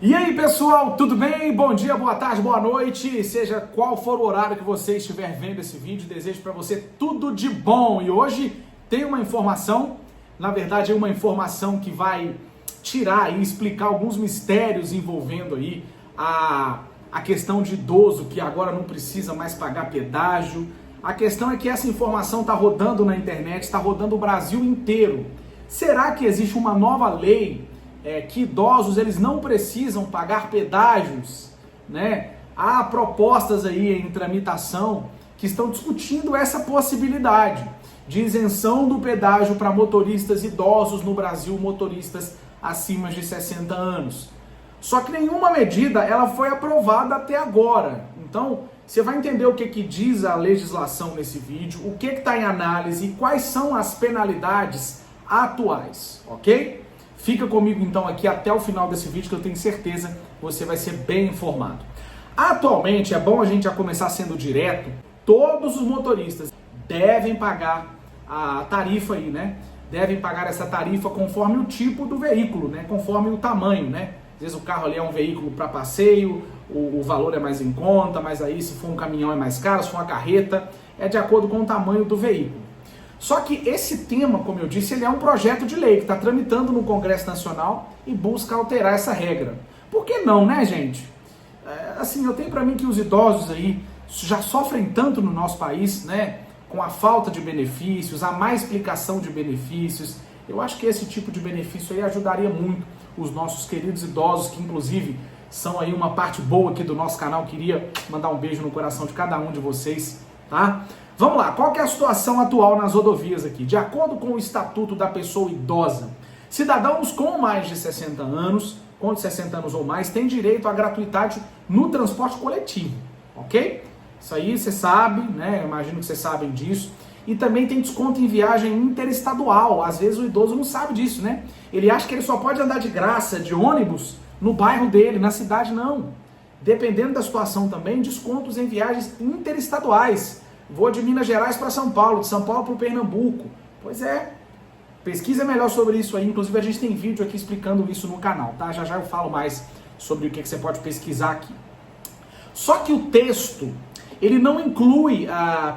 E aí pessoal, tudo bem? Bom dia, boa tarde, boa noite, seja qual for o horário que você estiver vendo esse vídeo, desejo para você tudo de bom. E hoje tem uma informação, na verdade é uma informação que vai tirar e explicar alguns mistérios envolvendo aí a questão de idoso que agora não precisa mais pagar pedágio. A questão é que essa informação está rodando na internet, está rodando o Brasil inteiro. Será que existe uma nova lei que idosos eles não precisam pagar pedágios, né? Há propostas aí em tramitação que estão discutindo essa possibilidade de isenção do pedágio para motoristas idosos no Brasil, motoristas acima de 60 anos. Só que nenhuma medida ela foi aprovada até agora. Então, você vai entender o que diz a legislação nesse vídeo, o que está em análise e quais são as penalidades atuais, ok? Fica comigo então aqui até o final desse vídeo que eu tenho certeza que você vai ser bem informado. Atualmente, é bom a gente já começar sendo direto, todos os motoristas devem pagar a tarifa aí, né? Devem pagar essa tarifa conforme o tipo do veículo, né? Conforme o tamanho, né? Às vezes o carro ali é um veículo para passeio, o valor é mais em conta, mas aí se for um caminhão é mais caro, se for uma carreta, é de acordo com o tamanho do veículo. Só que esse tema, como eu disse, ele é um projeto de lei que está tramitando no Congresso Nacional e busca alterar essa regra. Por que não, né, gente? Assim, eu tenho para mim que os idosos aí já sofrem tanto no nosso país, né? Com a falta de benefícios, a má explicação de benefícios. Eu acho que esse tipo de benefício aí ajudaria muito os nossos queridos idosos, que inclusive são aí uma parte boa aqui do nosso canal. Queria mandar um beijo no coração de cada um de vocês, tá? Vamos lá, qual que é a situação atual nas rodovias aqui? De acordo com o Estatuto da Pessoa Idosa, cidadãos com mais de 60 anos, com 60 anos ou mais, têm direito à gratuidade no transporte coletivo, ok? Isso aí você sabe, né? Eu imagino que vocês sabem disso. E também tem desconto em viagem interestadual. Às vezes o idoso não sabe disso, né? Ele acha que ele só pode andar de graça de ônibus no bairro dele, na cidade não. Dependendo da situação também, descontos em viagens interestaduais. Vou de Minas Gerais para São Paulo, de São Paulo para o Pernambuco. Pois é, pesquisa melhor sobre isso aí. Inclusive a gente tem vídeo aqui explicando isso no canal, tá? Já já eu falo mais sobre o que você pode pesquisar aqui. Só que o texto, ele não inclui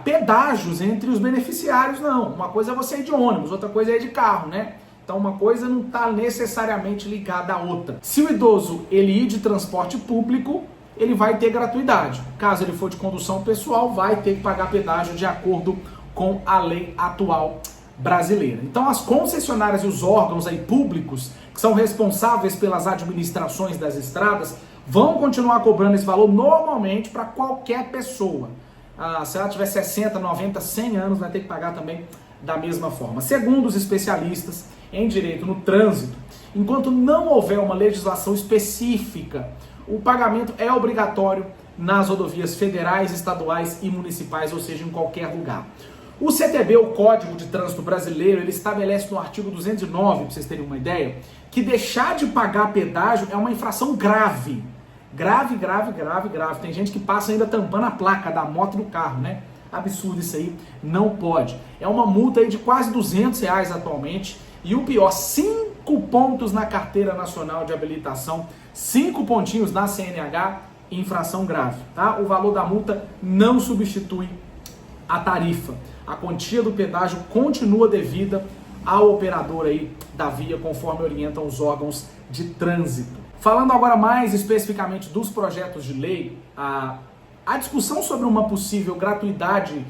pedágios entre os beneficiários, não. Uma coisa é você ir de ônibus, outra coisa é ir de carro, né? Então uma coisa não está necessariamente ligada à outra. Se o idoso ele ir de transporte público, ele vai ter gratuidade. Caso ele for de condução pessoal, vai ter que pagar pedágio de acordo com a lei atual brasileira. Então as concessionárias e os órgãos aí públicos que são responsáveis pelas administrações das estradas vão continuar cobrando esse valor normalmente para qualquer pessoa. Se ela tiver 60, 90, 100 anos, vai ter que pagar também da mesma forma. Segundo os especialistas em direito no trânsito, enquanto não houver uma legislação específica, o pagamento é obrigatório nas rodovias federais, estaduais e municipais, ou seja, em qualquer lugar. O CTB, o Código de Trânsito Brasileiro, ele estabelece no artigo 209, para vocês terem uma ideia, que deixar de pagar pedágio é uma infração grave. Grave. Tem gente que passa ainda tampando a placa da moto e do carro, né? Absurdo isso aí, não pode. É uma multa aí de quase R$200 atualmente. E o pior, 5 pontos na Carteira Nacional de Habilitação, 5 pontinhos na CNH, infração grave, tá? O valor da multa não substitui a tarifa. A quantia do pedágio continua devida ao operador aí da via, conforme orientam os órgãos de trânsito. Falando agora mais especificamente dos projetos de lei, a discussão sobre uma possível gratuidade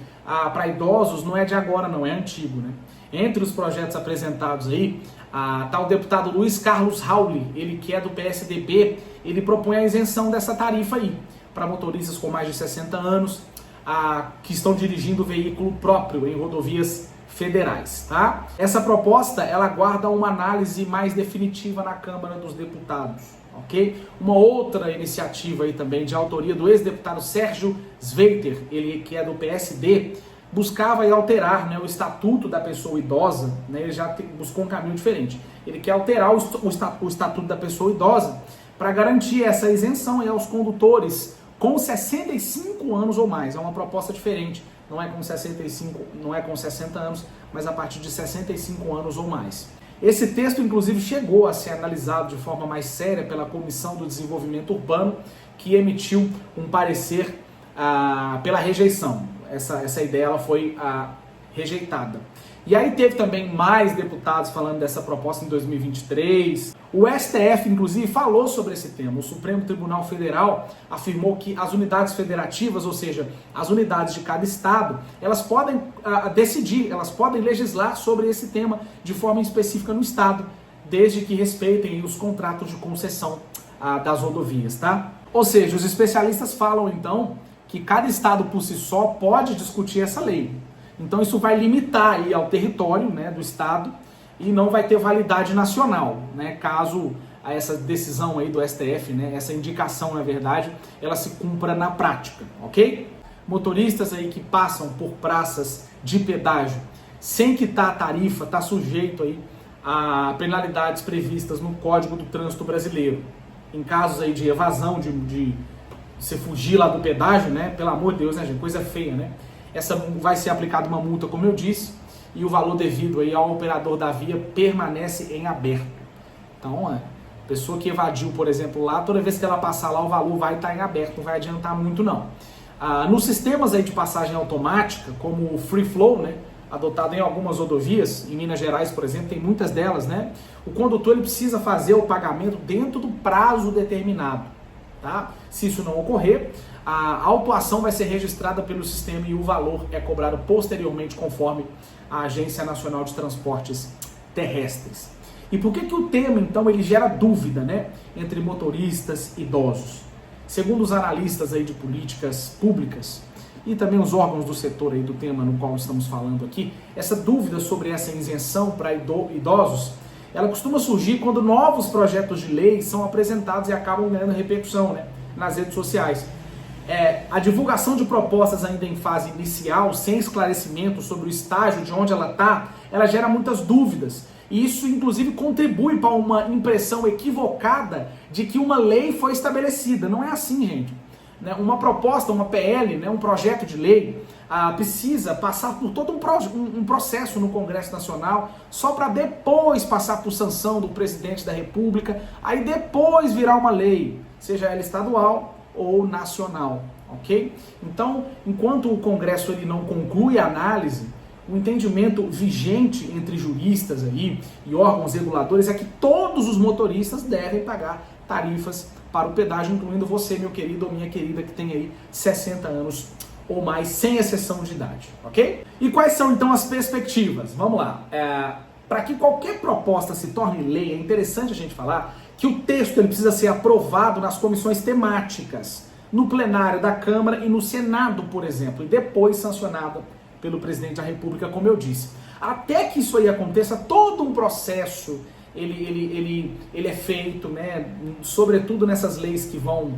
para idosos não é de agora, não, é antigo, né? Entre os projetos apresentados aí, tá o deputado Luiz Carlos Rauli, ele que é do PSDB, ele propõe a isenção dessa tarifa aí, para motoristas com mais de 60 anos, que estão dirigindo veículo próprio em rodovias federais, tá? Essa proposta, ela aguarda uma análise mais definitiva na Câmara dos Deputados, ok? Uma outra iniciativa aí também, de autoria do ex-deputado Sérgio Sveiter, ele que é do PSD, buscava aí alterar, né, o Estatuto da Pessoa Idosa, né? Ele já buscou um caminho diferente. Ele quer alterar o Estatuto da Pessoa Idosa para garantir essa isenção aí aos condutores com 65 anos ou mais. É uma proposta diferente. Não é com 65, não é com 60 anos, mas a partir de 65 anos ou mais. Esse texto, inclusive, chegou a ser analisado de forma mais séria pela Comissão do Desenvolvimento Urbano, que emitiu um parecer pela rejeição. Essa ideia ela foi rejeitada. E aí teve também mais deputados falando dessa proposta em 2023. O STF, inclusive, falou sobre esse tema. O Supremo Tribunal Federal afirmou que as unidades federativas, ou seja, as unidades de cada estado, elas podem decidir, elas podem legislar sobre esse tema de forma específica no estado, desde que respeitem os contratos de concessão das rodovias, tá? Ou seja, os especialistas falam, então, que cada estado por si só pode discutir essa lei. Então isso vai limitar aí ao território, né, do estado e não vai ter validade nacional, né, caso essa decisão aí do STF, né, essa indicação, na verdade, ela se cumpra na prática, ok? Motoristas aí que passam por praças de pedágio sem quitar a tarifa, está sujeito aí a penalidades previstas no Código do Trânsito Brasileiro. Em casos aí de evasão, de você fugir lá do pedágio, né, pelo amor de Deus, né, gente, coisa feia, né? Essa vai ser aplicada uma multa, como eu disse, e o valor devido aí ao operador da via permanece em aberto. Então, a pessoa que evadiu, por exemplo, lá, toda vez que ela passar lá, o valor vai estar em aberto, não vai adiantar muito não. Nos sistemas aí de passagem automática, como o Free Flow, né, adotado em algumas rodovias, em Minas Gerais, por exemplo, tem muitas delas, né, o condutor ele precisa fazer o pagamento dentro do prazo determinado. Tá? Se isso não ocorrer, a autuação vai ser registrada pelo sistema e o valor é cobrado posteriormente conforme a Agência Nacional de Transportes Terrestres. E por que o tema, então, ele gera dúvida, né, entre motoristas e idosos? Segundo os analistas aí de políticas públicas e também os órgãos do setor aí do tema no qual estamos falando aqui, essa dúvida sobre essa isenção para idosos, ela costuma surgir quando novos projetos de lei são apresentados e acabam ganhando repercussão, né, nas redes sociais. A divulgação de propostas ainda em fase inicial, sem esclarecimento sobre o estágio de onde ela está, ela gera muitas dúvidas. E isso, inclusive, contribui para uma impressão equivocada de que uma lei foi estabelecida. Não é assim, gente. Uma proposta, uma PL, né, um projeto de lei, precisa passar por todo um processo no Congresso Nacional, só para depois passar por sanção do presidente da República, aí depois virar uma lei, seja ela estadual ou nacional, ok? Então, enquanto o Congresso ele não conclui a análise, o entendimento vigente entre juristas aí e órgãos reguladores é que todos os motoristas devem pagar tarifas para o pedágio, incluindo você, meu querido ou minha querida, que tem aí 60 anos ou mais, sem exceção de idade, ok? E quais são, então, as perspectivas? Vamos lá. Para que qualquer proposta se torne lei, é interessante a gente falar que o texto ele precisa ser aprovado nas comissões temáticas, no plenário da Câmara e no Senado, por exemplo, e depois sancionado pelo presidente da República, como eu disse. Até que isso aí aconteça, todo um processo ele é feito, né, sobretudo nessas leis que vão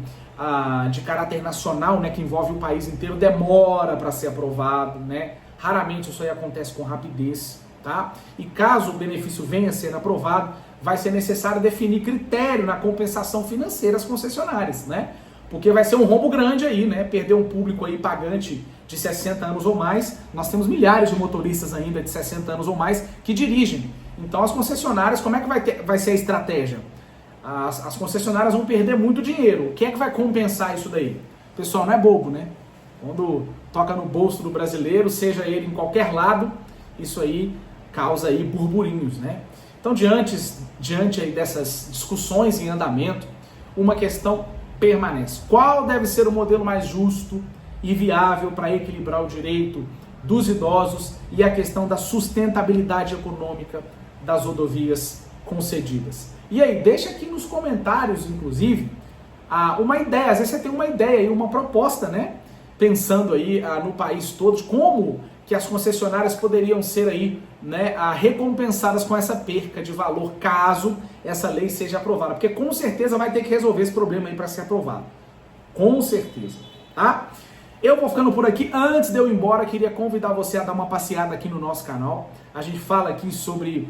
de caráter nacional, né, que envolve o país inteiro, demora para ser aprovado, né? Raramente isso aí acontece com rapidez, tá? E caso o benefício venha a ser aprovado, vai ser necessário definir critério na compensação financeira às concessionárias, né? Porque vai ser um rombo grande aí, né? Perder um público aí pagante de 60 anos ou mais. Nós temos milhares de motoristas ainda de 60 anos ou mais que dirigem. Então as concessionárias, como é que vai ser a estratégia? As concessionárias vão perder muito dinheiro. Quem é que vai compensar isso daí? O pessoal não é bobo, né? Quando toca no bolso do brasileiro, seja ele em qualquer lado, isso aí causa aí burburinhos, né? Então, diante aí dessas discussões em andamento, uma questão permanece. Qual deve ser o modelo mais justo e viável para equilibrar o direito dos idosos e a questão da sustentabilidade econômica das rodovias concedidas? E aí, deixa aqui nos comentários, inclusive, uma ideia. Às vezes você tem uma ideia e uma proposta, né? Pensando aí no país todo, de como que as concessionárias poderiam ser aí, né, recompensadas com essa perca de valor, caso essa lei seja aprovada. Porque com certeza vai ter que resolver esse problema aí para ser aprovado. Com certeza, tá? Eu vou ficando por aqui. Antes de eu ir embora, queria convidar você a dar uma passeada aqui no nosso canal. A gente fala aqui sobre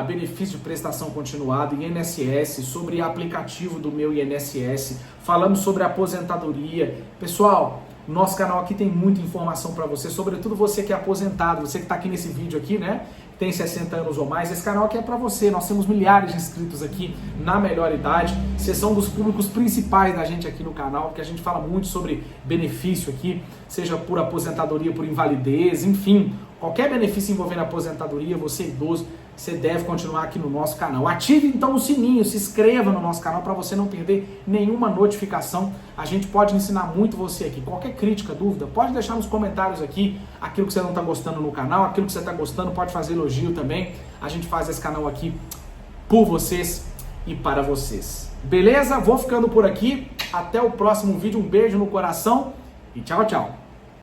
benefício de prestação continuada, INSS, sobre aplicativo do meu INSS, falamos sobre aposentadoria. Pessoal, nosso canal aqui tem muita informação para você, sobretudo você que é aposentado, você que está aqui nesse vídeo aqui, né? tem 60 anos ou mais, esse canal aqui é para você. Nós temos milhares de inscritos aqui na melhor idade. Vocês são dos públicos principais da gente aqui no canal, porque a gente fala muito sobre benefício aqui, seja por aposentadoria, por invalidez, enfim, qualquer benefício envolvendo aposentadoria, você idoso, você deve continuar aqui no nosso canal. Ative então o sininho, se inscreva no nosso canal para você não perder nenhuma notificação. A gente pode ensinar muito você aqui. Qualquer crítica, dúvida, pode deixar nos comentários aqui aquilo que você não está gostando no canal, aquilo que você está gostando, pode fazer elogio também. A gente faz esse canal aqui por vocês e para vocês. Beleza? Vou ficando por aqui. Até o próximo vídeo. Um beijo no coração e tchau, tchau.